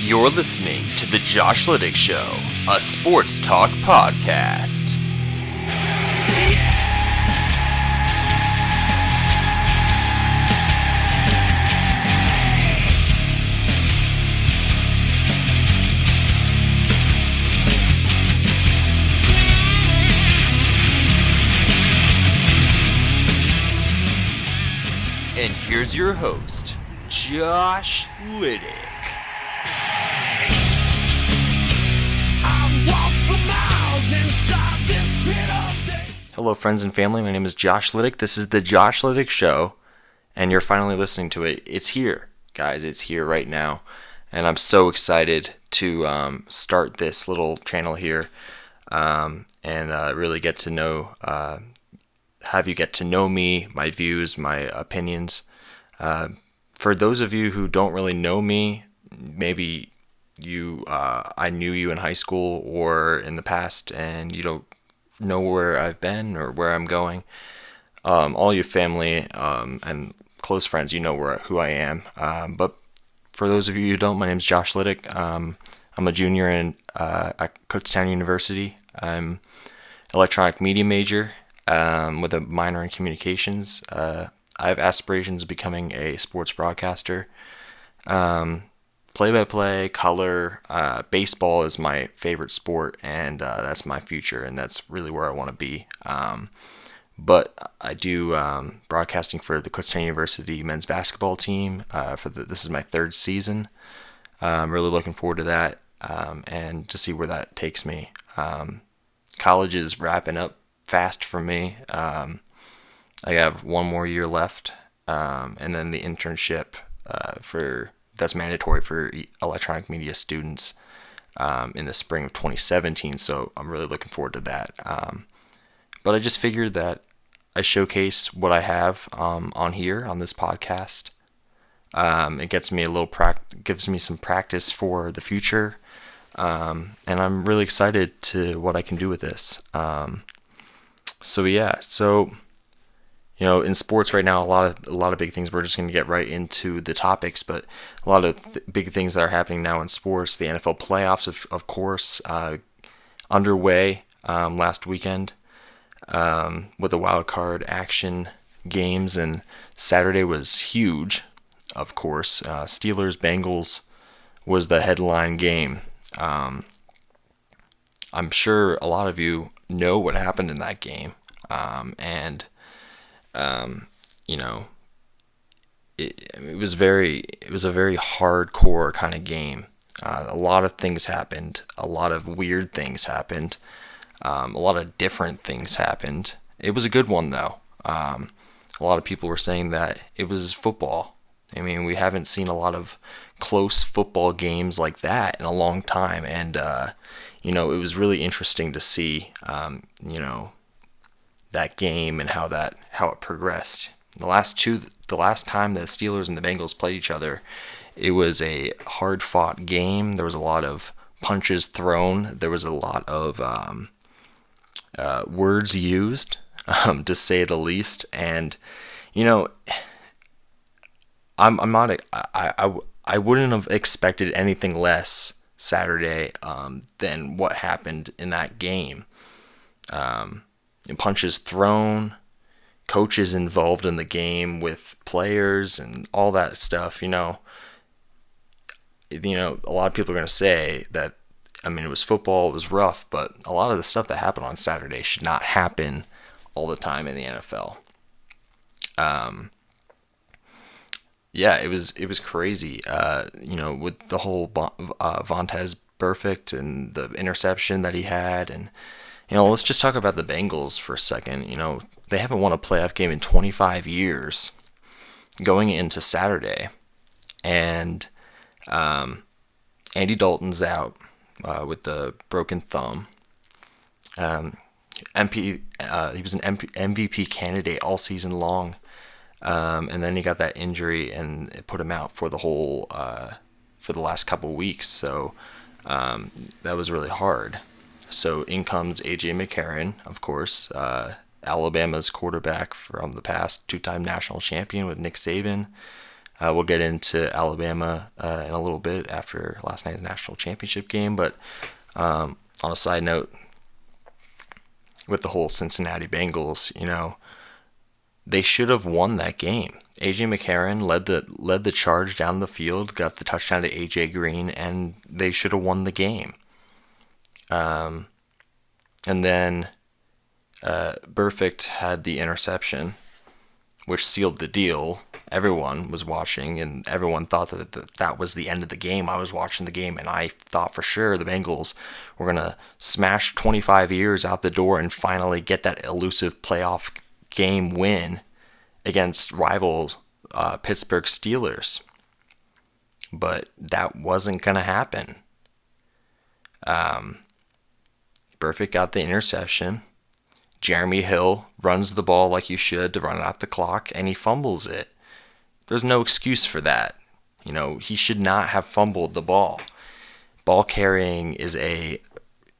You're listening to The Josh Liddick Show, a sports talk podcast. And here's your host, Josh Liddick. Hello, friends and family. My name is Josh Liddick. This is the Josh Liddick Show, and you're finally listening to it. It's here, guys. It's here right now, and I'm so excited to start this little channel here and really get to know, have you get to know me, my views, my opinions. For those of you who don't really know me, maybe I knew you in high school or in the past, and you don't know where I've been or where I'm going. All your family and close friends, you know who I am. But for those of you who don't, my name is Josh Liddick. I'm a junior at Cincinnati University. I'm electronic media major with a minor in communications. I have aspirations of becoming a sports broadcaster. Play-by-play, color, baseball is my favorite sport, and that's my future, and that's really where I want to be. But I do broadcasting for the Cincinnati University men's basketball team. This is my third season. I'm really looking forward to that, and to see where that takes me. College is wrapping up fast for me. I have one more year left, and then the internship that's mandatory for electronic media students in the spring of 2017, so I'm really looking forward to that. But I just figured that I showcase what I have on here on this podcast. It gets me gives me some practice for the future, and I'm really excited to what I can do with this. So in sports right now, a lot of big things. We're just going to get right into the topics, but a lot of big things that are happening now in sports. The NFL playoffs, of course, underway last weekend with the wild card action games, and Saturday was huge. Of course, Steelers Bengals was the headline game. I'm sure a lot of you know what happened in that game, it was a very hardcore kind of game. A lot of things happened. A lot of weird things happened. A lot of different things happened. It was a good one, though. A lot of people were saying that it was football. I mean, we haven't seen a lot of close football games like that in a long time, and it was really interesting to see that game and how it progressed. The last time the Steelers and the Bengals played each other, it was a hard-fought game. There was a lot of punches thrown. There was a lot of words used, to say the least. And I wouldn't have expected anything less Saturday than what happened in that game. Punches thrown, coaches involved in the game with players and all that stuff. A lot of people are going to say that, it was football, it was rough, but a lot of the stuff that happened on Saturday should not happen all the time in the NFL. It was crazy, with the whole Vontaze Burfict and the interception that he had. And let's just talk about the Bengals for a second. They haven't won a playoff game in 25 years going into Saturday. And Andy Dalton's out with the broken thumb. He was an MVP candidate all season long. And then he got that injury, and it put him out for the last couple weeks. So that was really hard. So in comes A.J. McCarron, of course, Alabama's quarterback from the past, two-time national champion with Nick Saban. We'll get into Alabama in a little bit after last night's national championship game. But on a side note, with the whole Cincinnati Bengals, they should have won that game. AJ McCarron led the charge down the field, got the touchdown to AJ Green, and they should have won the game. And then Burfict had the interception, which sealed the deal. Everyone was watching, and everyone thought that was the end of the game. I was watching the game, and I thought for sure the Bengals were going to smash 25 years out the door and finally get that elusive playoff game win against rival Pittsburgh Steelers. But that wasn't going to happen. Burfict got the interception. Jeremy Hill runs the ball like you should to run out the clock, and he fumbles it. There's no excuse for that. He should not have fumbled the ball. Ball carrying is a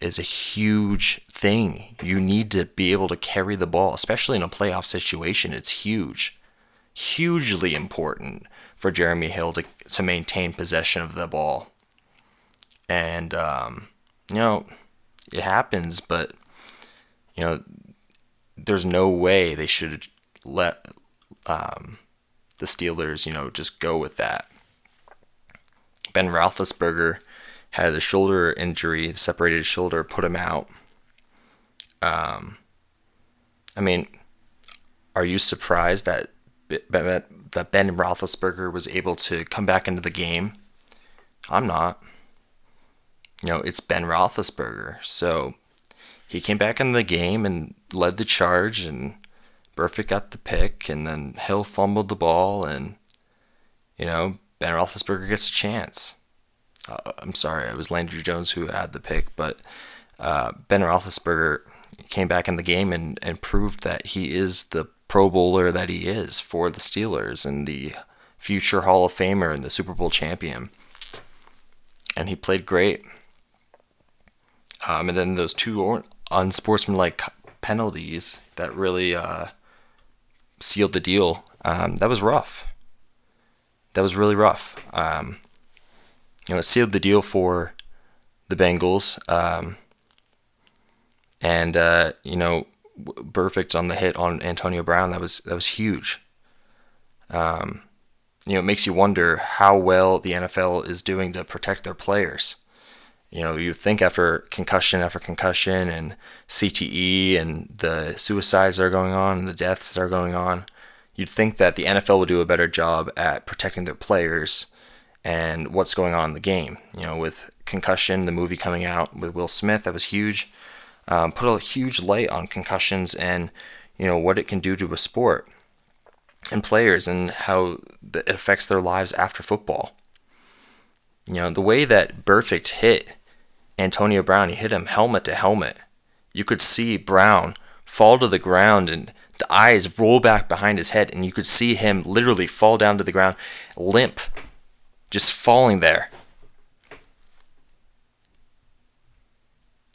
huge thing. You need to be able to carry the ball, especially in a playoff situation. It's huge. Hugely important for Jeremy Hill to maintain possession of the ball. And, it happens, but, there's no way they should let the Steelers, just go with that. Ben Roethlisberger had a shoulder injury, separated his shoulder, put him out. Are you surprised that Ben Roethlisberger was able to come back into the game? I'm not. It's Ben Roethlisberger, so he came back into the game and led the charge, and Burfict got the pick, and then Hill fumbled the ball, and, Ben Roethlisberger gets a chance. I'm sorry, it was Landry Jones who had the pick, but Ben Roethlisberger came back in the game and proved that he is the Pro Bowler that he is for the Steelers and the future Hall of Famer and the Super Bowl champion. And he played great. And then those two unsportsmanlike penalties that really sealed the deal. That was rough. That was really rough. It sealed the deal for the Bengals. Burfict on the hit on Antonio Brown. That was huge. It makes you wonder how well the NFL is doing to protect their players. You think after concussion and CTE and the suicides that are going on and the deaths that are going on, you'd think that the NFL would do a better job at protecting their players and what's going on in the game. With Concussion, the movie coming out with Will Smith, that was huge. Put a huge light on concussions and, what it can do to a sport and players and how it affects their lives after football. The way that Burfict hit Antonio Brown, he hit him helmet to helmet. You could see Brown fall to the ground and the eyes roll back behind his head, and you could see him literally fall down to the ground, limp, just falling there.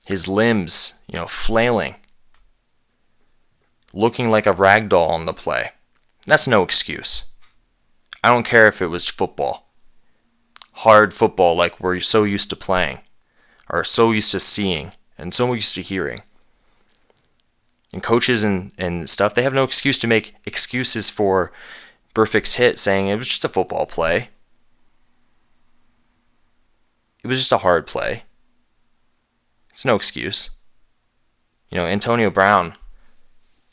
His limbs, flailing, looking like a rag doll on the play. That's no excuse. I don't care if it was football. Hard football like we're so used to playing, or so used to seeing, and so used to hearing. And coaches and stuff, they have no excuse to make excuses for Burfict's hit, saying it was just a football play. It was just a hard play. It's no excuse. Antonio Brown,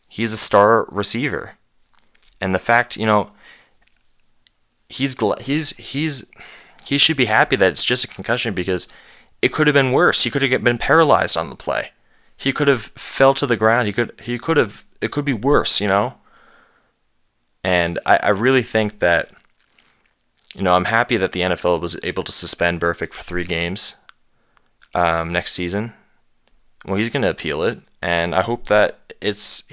he's a star receiver. And the fact, he should be happy that it's just a concussion, because it could have been worse. He could have been paralyzed on the play. He could have fell to the ground. It could be worse, And I really think that, I'm happy that the NFL was able to suspend Burfict for 3 games next season. Well, he's going to appeal it, and I hope that it's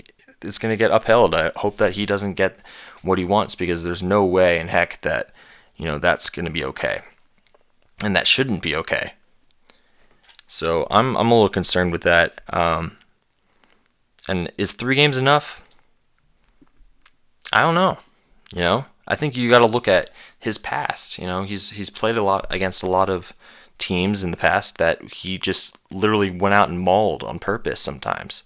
going to get upheld. I hope that he doesn't get what he wants, because there's no way in heck that, that's going to be okay. And that shouldn't be okay. So I'm a little concerned with that. And is 3 games enough? I don't know. I think you got to look at his past. You know, he's played a lot against a lot of teams in the past that he just literally went out and mauled on purpose sometimes.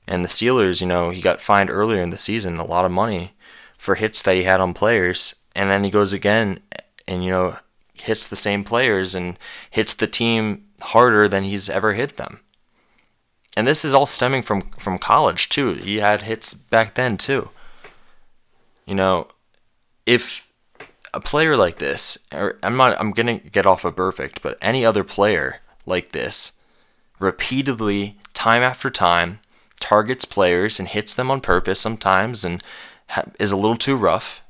And the Steelers, you know, he got fined earlier in the season a lot of money for hits that he had on players, and then he goes again and, you know, hits the same players and hits the team harder than he's ever hit them. And this is all stemming from college too. He had hits back then too. You know, if a player like this, or I'm gonna get off of Burfict, but any other player like this, repeatedly, time after time, targets players and hits them on purpose sometimes, and is a little too rough,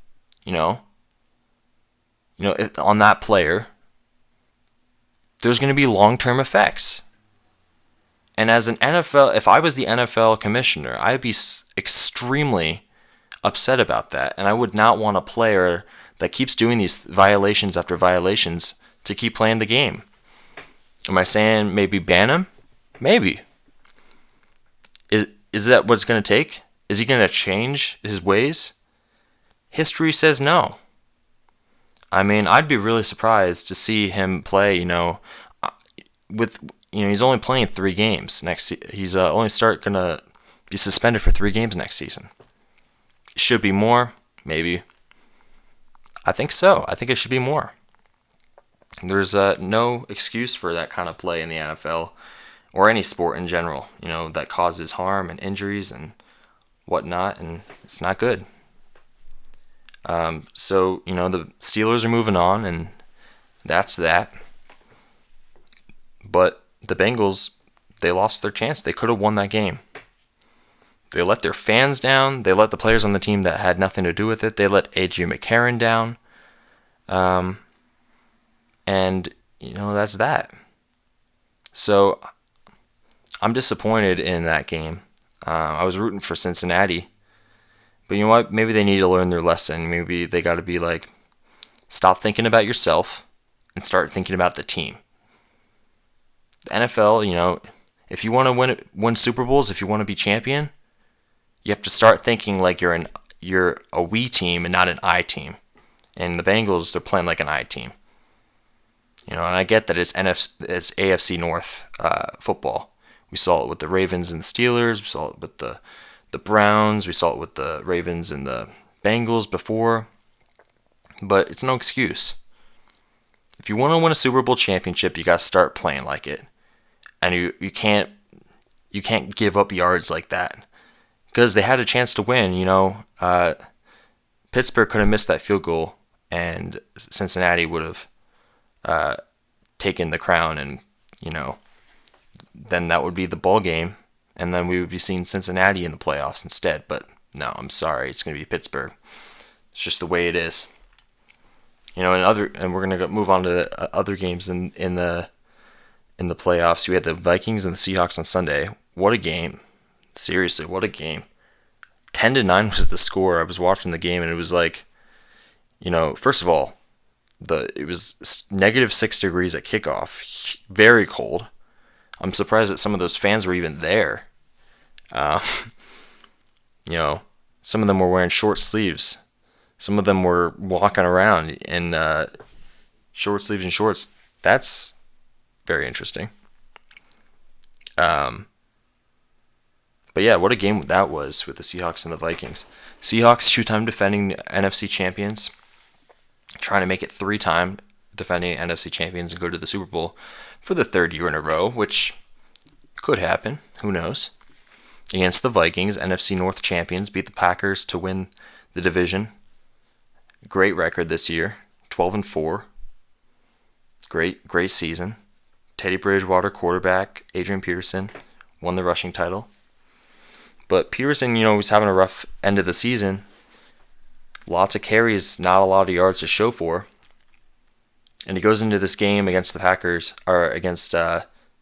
on that player, there's going to be long-term effects. And as an NFL, if I was the NFL commissioner, I'd be extremely upset about that, and I would not want a player that keeps doing these violations after violations to keep playing the game. Am I saying maybe ban him? Maybe. Is that what it's going to take? Is he going to change his ways? History says no. I mean, I'd be really surprised to see him play, he's only playing 3 games next he's only going to be suspended for 3 games next season. Should be more, maybe. I think so. I think it should be more. There's no excuse for that kind of play in the NFL or any sport in general, that causes harm and injuries and whatnot, and it's not good. So, the Steelers are moving on, and that's that. But the Bengals, they lost their chance. They could have won that game. They let their fans down. They let the players on the team that had nothing to do with it. They let A.J. McCarron down. And, that's that. So, I'm disappointed in that game. I was rooting for Cincinnati. But you know what? Maybe they need to learn their lesson. Maybe they got to be like, stop thinking about yourself and start thinking about the team. The NFL, if you want to win Super Bowls, if you want to be champion, you have to start thinking like you're a we team and not an I team. And the Bengals, they're playing like an I team. And I get that it's AFC North football. We saw it with the Ravens and the Steelers. We saw it with the Browns. We saw it with the Ravens and the Bengals before. But it's no excuse. If you want to win a Super Bowl championship, you got to start playing like it. And you can't give up yards like that. Because they had a chance to win, Pittsburgh could have missed that field goal, and Cincinnati would have taken the crown, and, then that would be the ball game, and then we would be seeing Cincinnati in the playoffs instead. But no, I'm sorry, it's going to be Pittsburgh. It's just the way it is. And we're going to move on to other games in the playoffs. We had the Vikings and the Seahawks on Sunday. What a game. Seriously, what a game. 10-9 was the score. I was watching the game, and it was like, first of all, it was -6 degrees at kickoff. Very cold. I'm surprised that some of those fans were even there. Some of them were wearing short sleeves. Some of them were walking around in short sleeves and shorts. That's very interesting. But yeah, what a game that was with the Seahawks and the Vikings. Seahawks, 2-time defending NFC champions, trying to make it 3-time defending NFC champions and go to the Super Bowl for the 3rd year in a row, which could happen. Who knows? Against the Vikings, NFC North champions, beat the Packers to win the division. Great record this year, 12-4. Great season. Teddy Bridgewater, quarterback. Adrian Peterson won the rushing title. But Peterson, was having a rough end of the season. Lots of carries, not a lot of yards to show for. And he goes into this game against the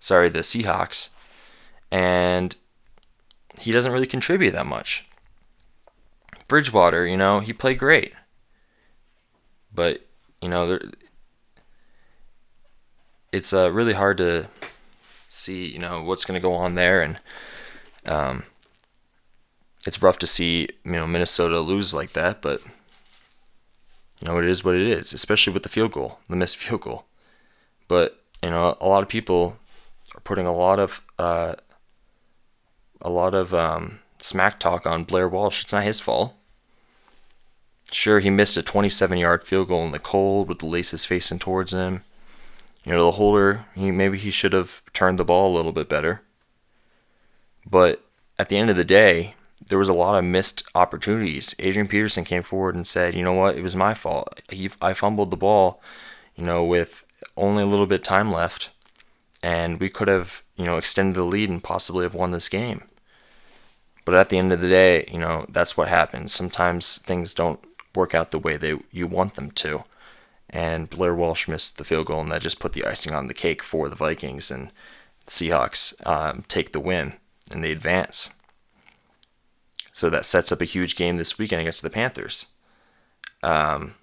Seahawks, and he doesn't really contribute that much. Bridgewater, he played great. But, it's really hard to see, what's going to go on there, and it's rough to see, Minnesota lose like that, but It is what it is, especially with the missed field goal. But a lot of people are putting a lot of smack talk on Blair Walsh. It's not his fault. Sure, he missed a 27-yard field goal in the cold with the laces facing towards him. The holder, maybe he should have turned the ball a little bit better. But at the end of the day, there was a lot of missed opportunities. Adrian Peterson came forward and said, you know what, it was my fault. I fumbled the ball, with only a little bit of time left, and we could have, extended the lead and possibly have won this game. But at the end of the day, that's what happens. Sometimes things don't work out the way you want them to. And Blair Walsh missed the field goal, and that just put the icing on the cake for the Vikings, and the Seahawks take the win, and they advance. So that sets up a huge game this weekend against the Panthers. I'm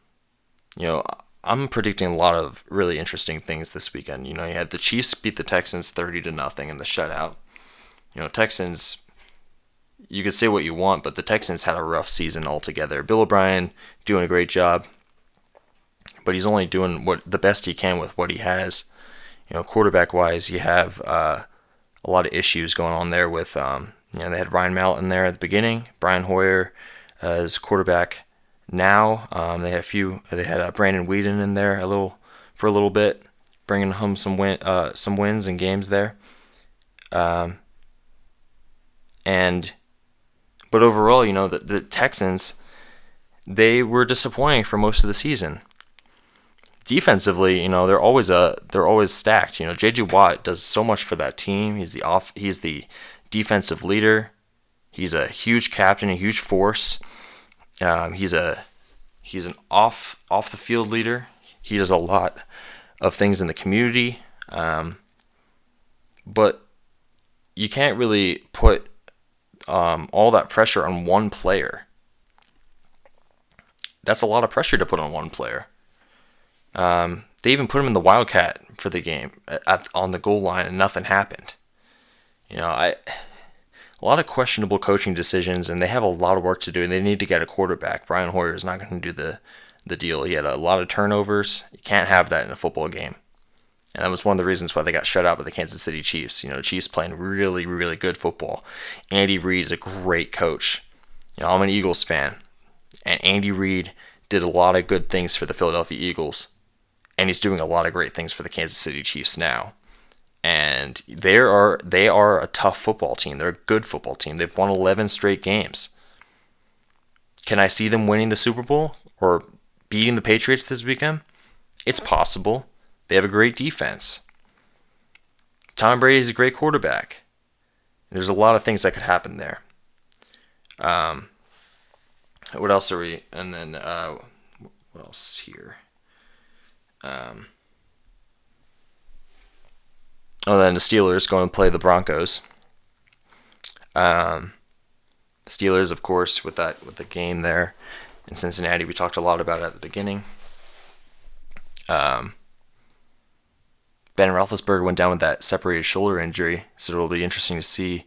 predicting a lot of really interesting things this weekend. You had the Chiefs beat the Texans 30-0 in the shutout. Texans, you could say what you want, but the Texans had a rough season altogether. Bill O'Brien doing a great job, but he's only doing the best he can with what he has. Quarterback-wise, you have a lot of issues going on there with, they had Ryan Mallett in there at the beginning, Brian Hoyer as quarterback now. They had Brandon Weeden in there for a little bit, bringing home some wins and games there. But overall, the Texans, they were disappointing for most of the season. Defensively, they're always stacked. J.J. Watt does so much for that team. He's the defensive leader. He's a huge captain, a huge force. He's an off the field leader. He does a lot of things in the community. But you can't really put all that pressure on one player. That's a lot of pressure to put on one player. They even put him in the Wildcat for the game on the goal line, and nothing happened. A lot of questionable coaching decisions, and they have a lot of work to do, and they need to get a quarterback. Brian Hoyer is not going to do the deal. He had a lot of turnovers. You can't have that in a football game. And that was one of the reasons why they got shut out by the Kansas City Chiefs. The Chiefs playing really, really good football. Andy Reid is a great coach. I'm an Eagles fan. And Andy Reid did a lot of good things for the Philadelphia Eagles. And he's doing a lot of great things for the Kansas City Chiefs now. And they are a tough football team. They're a good football team. They've won 11 straight games. Can I see them winning the Super Bowl or beating the Patriots this weekend? It's possible. They have a great defense. Tom Brady is a great quarterback. There's a lot of things that could happen there. What else are we? And then what else here? Then the Steelers going to play the Broncos. Steelers, of course, with the game there in Cincinnati, we talked a lot about it at the beginning. Ben Roethlisberger went down with that separated shoulder injury, so it'll be interesting to see.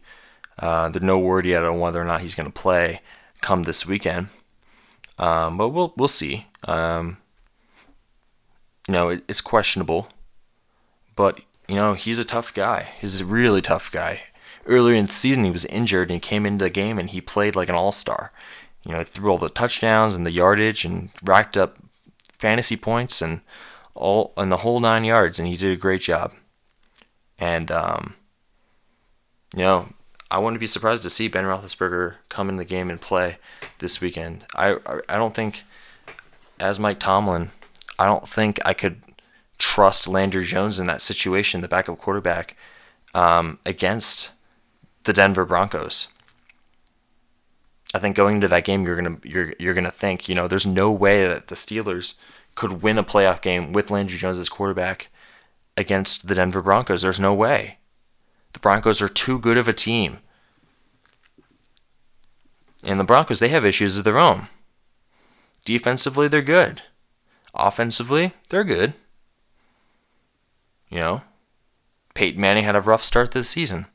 There's no word yet on whether or not he's going to play come this weekend, but we'll see. It's questionable, but he's a tough guy. He's a really tough guy. Earlier in the season, he was injured and he came into the game and he played like an all-star. He threw all the touchdowns and the yardage and racked up fantasy points and the whole 9 yards, and he did a great job. And I wouldn't be surprised to see Ben Roethlisberger come in the game and play this weekend. I don't think, as Mike Tomlin, I don't think I could trust Landry Jones in that situation, the backup quarterback, against the Denver Broncos. I think going into that game, you're gonna think, there's no way that the Steelers could win a playoff game with Landry Jones as quarterback against the Denver Broncos. There's no way. The Broncos are too good of a team. And the Broncos, they have issues of their own. Defensively, they're good. Offensively, they're good. Peyton Manning had a rough start to the season.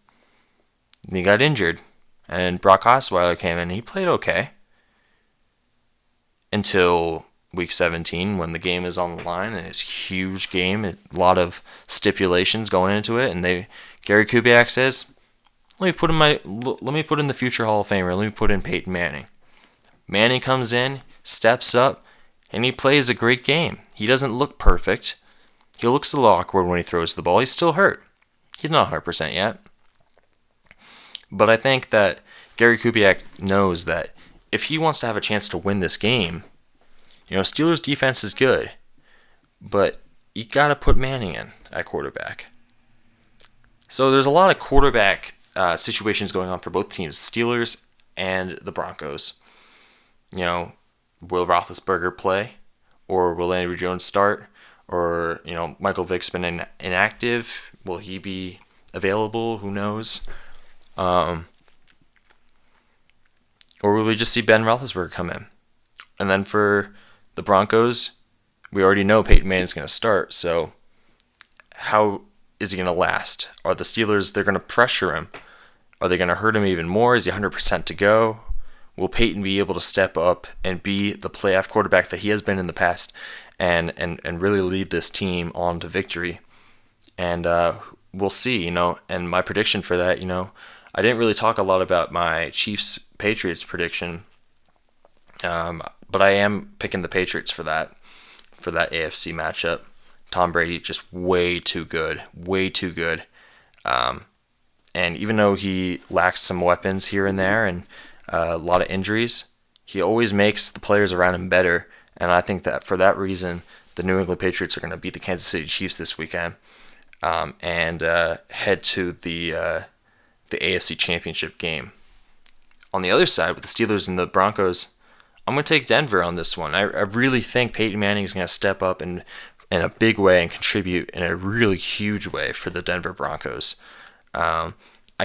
He got injured. And Brock Osweiler came in and he played okay. Until Week 17 when the game is on the line and it's a huge game, a lot of stipulations going into it, and Gary Kubiak says, let me put in the future Hall of Famer. Let me put in Peyton Manning. Manning comes in, steps up, and he plays a great game. He doesn't look perfect. He looks a little awkward when he throws the ball. He's still hurt. He's not 100% yet. But I think that Gary Kubiak knows that if he wants to have a chance to win this game, Steelers defense is good, but you got to put Manning in at quarterback. So there's a lot of quarterback situations going on for both teams, Steelers and the Broncos. Will Roethlisberger play, or will Andrew Jones start, or Michael Vick's been inactive? Will he be available? Who knows? Or will we just see Ben Roethlisberger come in? And then for the Broncos, we already know Peyton Manning's going to start, so how is he going to last? Are the Steelers, they're going to pressure him? Are they going to hurt him even more? Is he 100% to go? Will Peyton be able to step up and be the playoff quarterback that he has been in the past and really lead this team on to victory? And we'll see, and my prediction for that, I didn't really talk a lot about my Chiefs-Patriots prediction, but I am picking the Patriots for that AFC matchup. Tom Brady just way too good. And even though he lacks some weapons here and there and a lot of injuries, he always makes the players around him better. And I think that for that reason, the New England Patriots are going to beat the Kansas City Chiefs this weekend and head to the AFC Championship game. On the other side, with the Steelers and the Broncos, I'm going to take Denver on this one. I really think Peyton Manning is going to step up in a big way and contribute in a really huge way for the Denver Broncos. I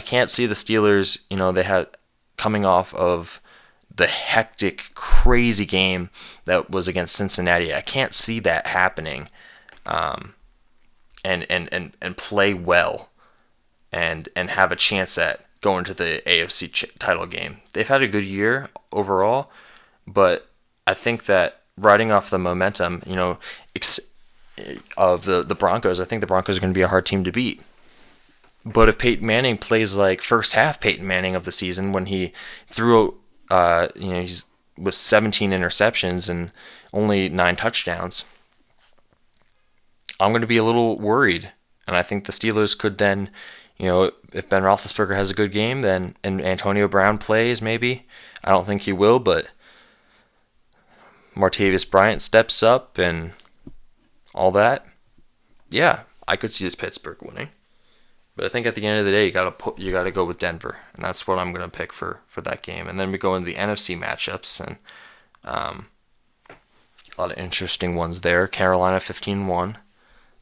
can't see the Steelers, they had coming off of the hectic, crazy game that was against Cincinnati. I can't see that happening and play well and have a chance at going to the AFC title game. They've had a good year overall, but I think that riding off the momentum, of the Broncos, I think the Broncos are going to be a hard team to beat. But if Peyton Manning plays like first half Peyton Manning of the season when he threw, he's with 17 interceptions and only 9 touchdowns, I'm going to be a little worried. And I think the Steelers could then, if Ben Roethlisberger has a good game, then and Antonio Brown plays maybe. I don't think he will, but Martavis Bryant steps up and all that. Yeah, I could see this Pittsburgh winning. But I think at the end of the day, you gotta go with Denver, and that's what I'm gonna pick for that game. And then we go into the NFC matchups, and a lot of interesting ones there. Carolina 15-1,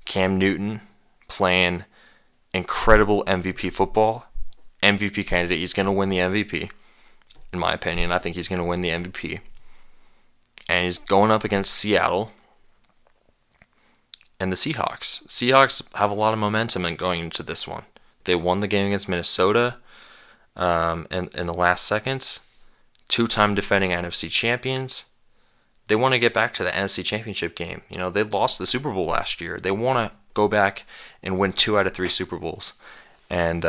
Cam Newton playing incredible MVP football, MVP candidate. He's gonna win the MVP, in my opinion. I think he's gonna win the MVP, and he's going up against Seattle and the Seahawks. Seahawks have a lot of momentum in going into this one. They won the game against Minnesota in the last seconds. 2-time defending NFC champions. They want to get back to the NFC Championship game. They lost the Super Bowl last year. They want to go back and win 2 out of 3 Super Bowls. And,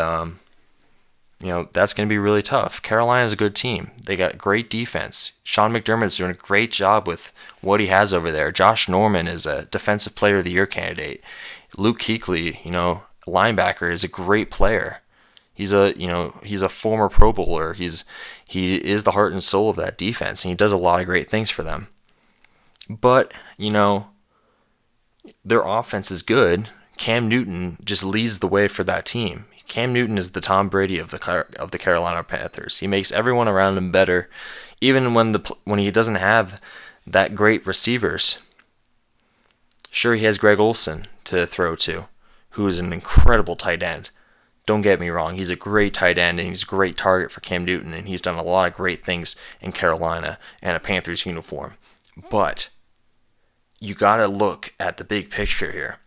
that's going to be really tough. Carolina's a good team. They got great defense. Sean McDermott's doing a great job with what he has over there. Josh Norman is a Defensive Player of the Year candidate. Luke Kuechly, linebacker, is a great player. He's a former Pro Bowler. He is the heart and soul of that defense, and he does a lot of great things for them. But, their offense is good. Cam Newton just leads the way for that team. Cam Newton is the Tom Brady of the Carolina Panthers. He makes everyone around him better, even when he doesn't have that great receivers. Sure, he has Greg Olsen to throw to, who is an incredible tight end. Don't get me wrong, he's a great tight end and he's a great target for Cam Newton, and he's done a lot of great things in Carolina and a Panthers uniform. But you got to look at the big picture here.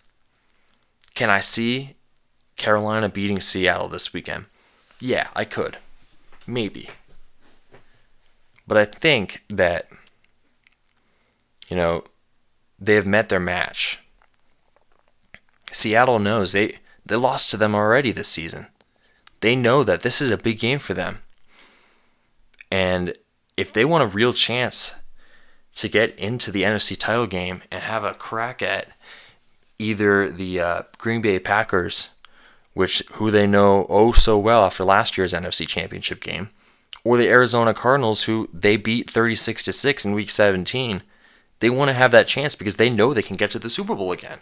Can I see Carolina beating Seattle this weekend? Yeah, I could. Maybe. But I think that they have met their match. Seattle knows they lost to them already this season. They know that this is a big game for them. And if they want a real chance to get into the NFC title game and have a crack at either the Green Bay Packers, who they know oh so well after last year's NFC Championship game, or the Arizona Cardinals, who they beat 36-6 in Week 17, they want to have that chance because they know they can get to the Super Bowl again.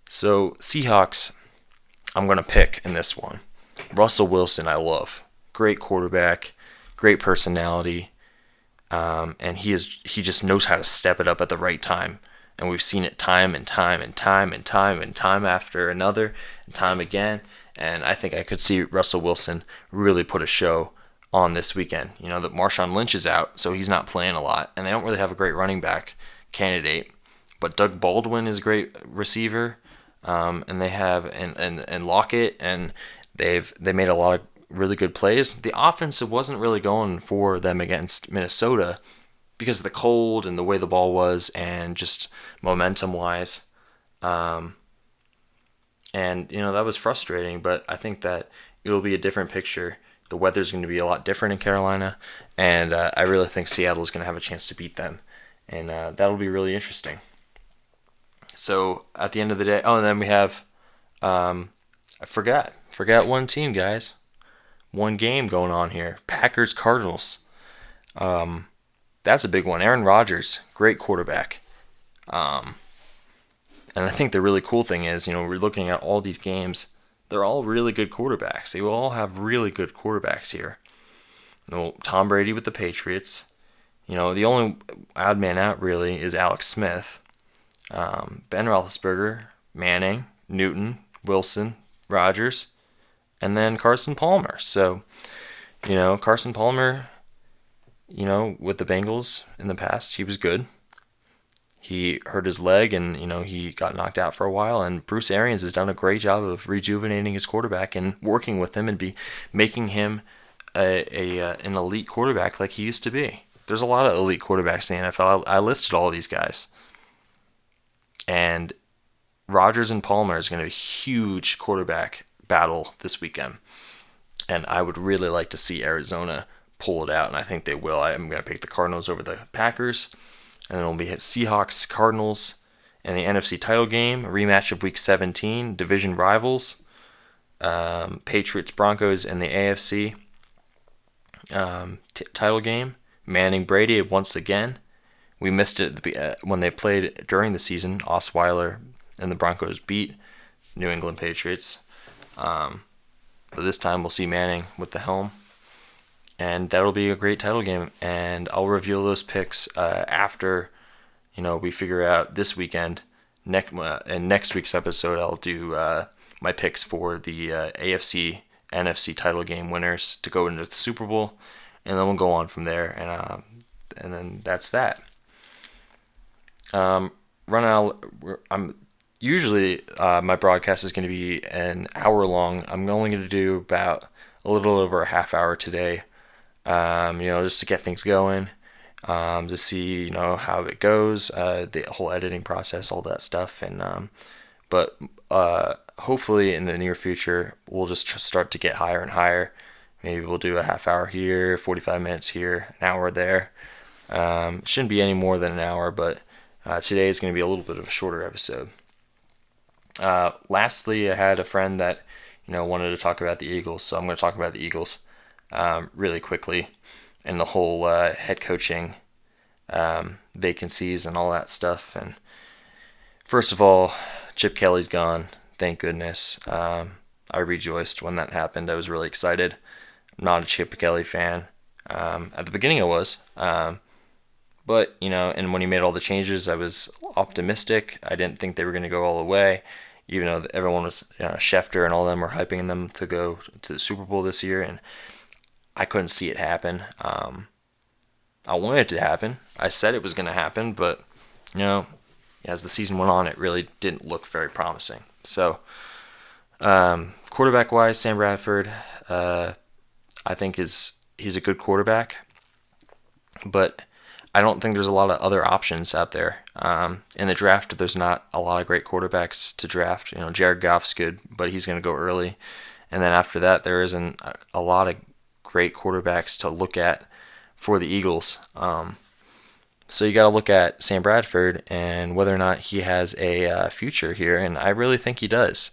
So Seahawks, I'm going to pick in this one. Russell Wilson, I love. Great quarterback, great personality, and he just knows how to step it up at the right time. And we've seen it time and time and time and time and time after another, and time again. And I think I could see Russell Wilson really put a show on this weekend. That Marshawn Lynch is out, so he's not playing a lot, and they don't really have a great running back candidate. But Doug Baldwin is a great receiver, and they have and Lockett, and they made a lot of really good plays. The offense wasn't really going for them against Minnesota because of the cold and the way the ball was, and just momentum-wise. And that was frustrating, but I think that it'll be a different picture. The weather's going to be a lot different in Carolina, and I really think Seattle's going to have a chance to beat them, and that'll be really interesting. So at the end of the day, and then we have, I forgot one team, guys. One game going on here. Packers Cardinals. That's a big one. Aaron Rodgers, great quarterback. And I think the really cool thing is, we're looking at all these games. They're all really good quarterbacks. They will all have really good quarterbacks here. Tom Brady with the Patriots. The only odd man out really is Alex Smith. Ben Roethlisberger, Manning, Newton, Wilson, Rodgers, and then Carson Palmer. So, Carson Palmer, with the Bengals in the past, he was good. He hurt his leg and, he got knocked out for a while. And Bruce Arians has done a great job of rejuvenating his quarterback and working with him and making him an elite quarterback like he used to be. There's a lot of elite quarterbacks in the NFL. I listed all these guys. And Rodgers and Palmer is going to be a huge quarterback battle this weekend. And I would really like to see Arizona pull it out, and I think they will. I'm going to pick the Cardinals over the Packers. And it'll be Seahawks, Cardinals, and the NFC title game, a rematch of Week 17, division rivals. Patriots, Broncos, and the AFC title game. Manning, Brady once again. We missed it when they played during the season. Osweiler and the Broncos beat New England Patriots. But this time we'll see Manning with the helm. And that'll be a great title game. And I'll reveal those picks after, we figure out this weekend. In next week's episode, I'll do my picks for the AFC, NFC title game winners to go into the Super Bowl. And then we'll go on from there. And then that's that. Usually my broadcast is going to be an hour long. I'm only going to do about a little over a half hour today. Just to get things going, to see, how it goes, the whole editing process, all that stuff. But hopefully in the near future, we'll just start to get higher and higher. Maybe we'll do a half hour here, 45 minutes here, an hour there. It shouldn't be any more than an hour, but today is going to be a little bit of a shorter episode. Lastly, I had a friend that, wanted to talk about the Eagles, so I'm going to talk about the Eagles really quickly, and the whole head coaching vacancies and all that stuff. And first of all, Chip Kelly's gone. Thank goodness. I rejoiced when that happened. I was really excited. I'm not a Chip Kelly fan. At the beginning I was. But, and when he made all the changes, I was optimistic. I didn't think they were going to go all the way, even though everyone was, Schefter and all them were hyping them to go to the Super Bowl this year, and I couldn't see it happen. I wanted it to happen. I said it was going to happen, but, as the season went on, it really didn't look very promising. So, quarterback-wise, Sam Bradford, I think he's a good quarterback, but I don't think there's a lot of other options out there. In the draft, there's not a lot of great quarterbacks to draft. Jared Goff's good, but he's going to go early. And then after that, there isn't a lot of great quarterbacks to look at for the Eagles. So you got to look at Sam Bradford and whether or not he has a future here, and I really think he does.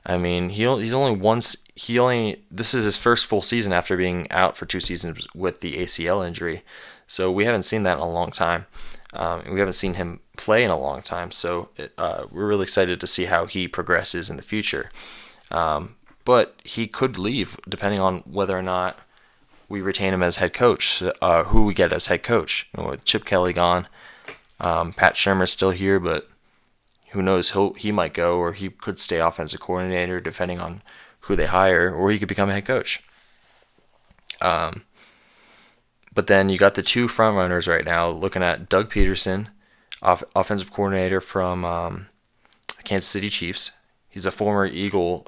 I mean, this is his first full season after being out for 2 seasons with the ACL injury. So we haven't seen that in a long time. We haven't seen him play in a long time. So we're really excited to see how he progresses in the future. But he could leave depending on whether or not we retain him as head coach, who we get as head coach. With Chip Kelly gone, Pat Shurmur's still here, but who knows? He might go, or he could stay offensive coordinator depending on who they hire, or he could become a head coach. But then you got the 2 front runners right now, looking at Doug Peterson, offensive coordinator from Kansas City Chiefs. He's a former Eagle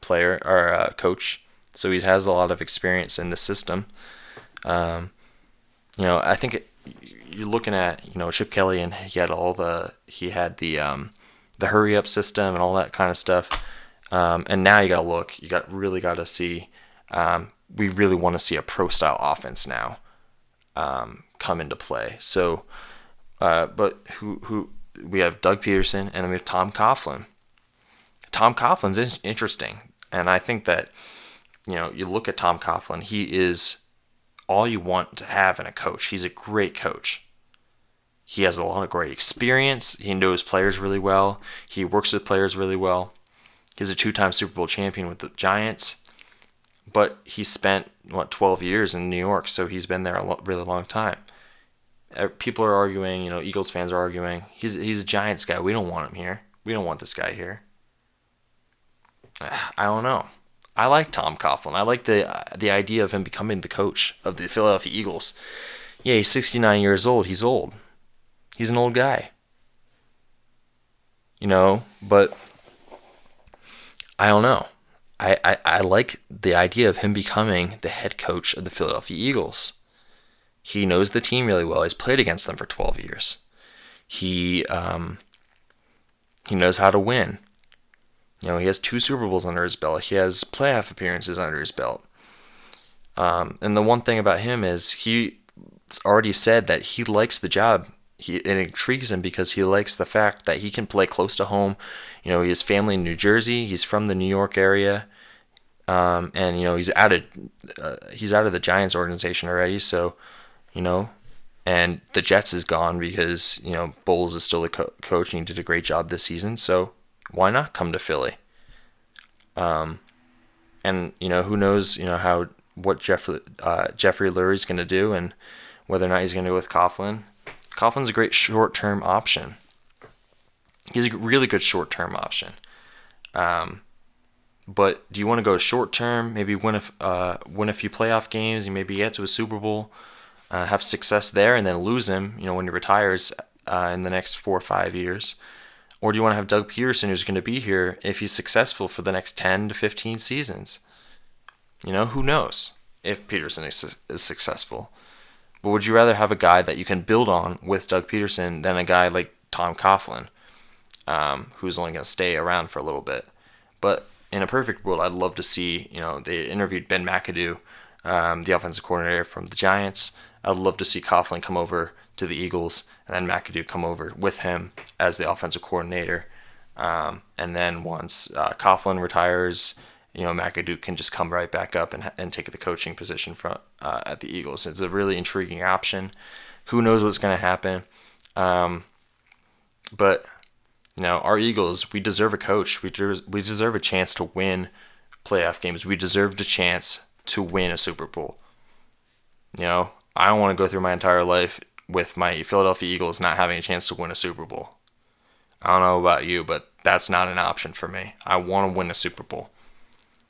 player or coach, so he has a lot of experience in the system. I think you're looking at Chip Kelly, and he had the hurry up system and all that kind of stuff. And now you really got to see. We really want to see a pro style offense now come into play. So, but who we have Doug Peterson, and then we have Tom Coughlin. Tom Coughlin's interesting, and I think that you look at Tom Coughlin, he is all you want to have in a coach. He's a great coach. He has a lot of great experience. He knows players really well. He works with players really well. He's a 2-time Super Bowl champion with the Giants, but he spent 12 years in New York, so he's been there a really long time. People are arguing, Eagles fans are arguing, he's a Giants guy. We don't want him here. We don't want this guy here. I don't know. I like Tom Coughlin. I like the idea of him becoming the coach of the Philadelphia Eagles. Yeah, he's 69 years old. He's old. He's an old guy. But I don't know. I like the idea of him becoming the head coach of the Philadelphia Eagles. He knows the team really well. He's played against them for 12 years. He knows how to win. He has 2 Super Bowls under his belt. He has playoff appearances under his belt. And the one thing about him is he's already said that he likes the job. It intrigues him because he likes the fact that he can play close to home. He has family in New Jersey. He's from the New York area. And he's out of the Giants organization already. So, and the Jets is gone because Bowles is still the coach and he did a great job this season. So why not come to Philly? And who knows what Jeffrey Lurie's going to do and whether or not he's going to go with Coughlin. Coughlin's a great short-term option. He's a really good short-term option. But do you want to go short-term, maybe win a few playoff games, and maybe get to a Super Bowl, have success there, and then lose him, when he retires in the next 4 or 5 years? Or do you want to have Doug Peterson, who's going to be here if he's successful for the next 10 to 15 seasons? Who knows if Peterson is successful. But would you rather have a guy that you can build on with Doug Peterson than a guy like Tom Coughlin, who's only going to stay around for a little bit? But in a perfect world, I'd love to see, they interviewed Ben McAdoo, the offensive coordinator from the Giants. I'd love to see Coughlin come over to the Eagles, and then McAdoo come over with him as the offensive coordinator. And then once Coughlin retires, McAdoo can just come right back up and take the coaching position at the Eagles. It's a really intriguing option. Who knows what's going to happen? But our Eagles, we deserve a coach. We deserve a chance to win playoff games. We deserve a chance to win a Super Bowl. I don't want to go through my entire life with my Philadelphia Eagles not having a chance to win a Super Bowl. I don't know about you, but that's not an option for me. I want to win a Super Bowl.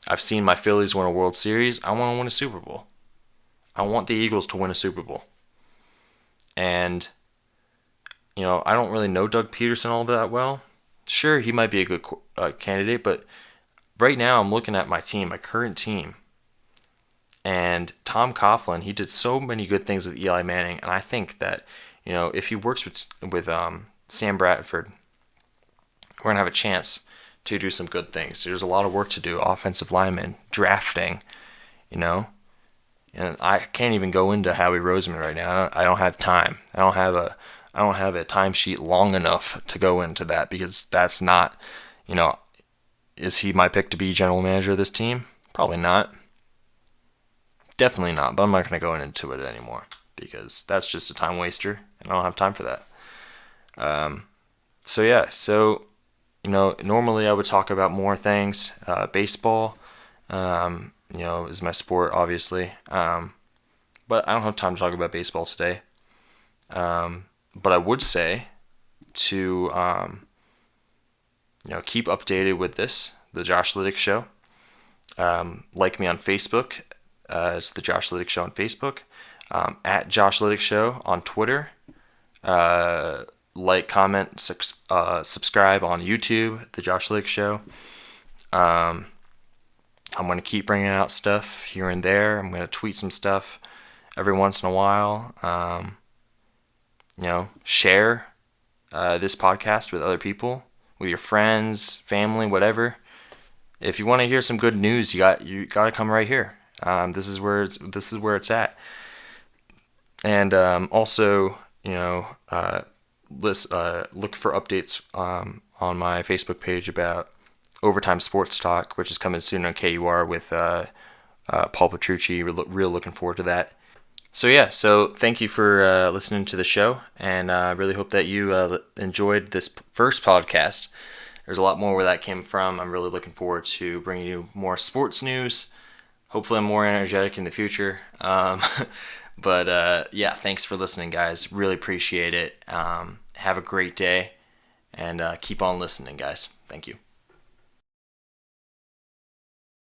I've seen my Phillies win a World Series. I want to win a Super Bowl. I want the Eagles to win a Super Bowl. And, I don't really know Doug Peterson all that well. Sure, he might be a good candidate, but right now I'm looking at my team, my current team, And Tom Coughlin, he did so many good things with Eli Manning, and I think that, if he works with Sam Bradford, we're gonna have a chance to do some good things. There's a lot of work to do, offensive linemen, drafting, and I can't even go into Howie Roseman right now. I don't have time. I don't have a timesheet long enough to go into that, because that's not, is he my pick to be general manager of this team? Probably not. Definitely not, but I'm not going to go into it anymore, because that's just a time waster, and I don't have time for that. Normally I would talk about more things. Baseball, is my sport, obviously. But I don't have time to talk about baseball today. But I would say to, keep updated with the Josh Liddick Show. Like me on Facebook. It's the Josh Liddick Show on Facebook. At Josh Liddick Show on Twitter. Like, comment, subscribe on YouTube, the Josh Liddick Show. I'm going to keep bringing out stuff here and there. I'm going to tweet some stuff every once in a while. Share this podcast with other people, with your friends, family, whatever. If you want to hear some good news, you got to come right here. This is where it's at. And also, look for updates on my Facebook page about Overtime Sports Talk, which is coming soon on KUR with Paul Petrucci. Real looking forward to that. So thank you for listening to the show, and I really hope that you enjoyed this first podcast. There's a lot more where that came from. I'm really looking forward to bringing you more sports news. Hopefully I'm more energetic in the future. But thanks for listening, guys. Really appreciate it. Have a great day, and keep on listening, guys. Thank you.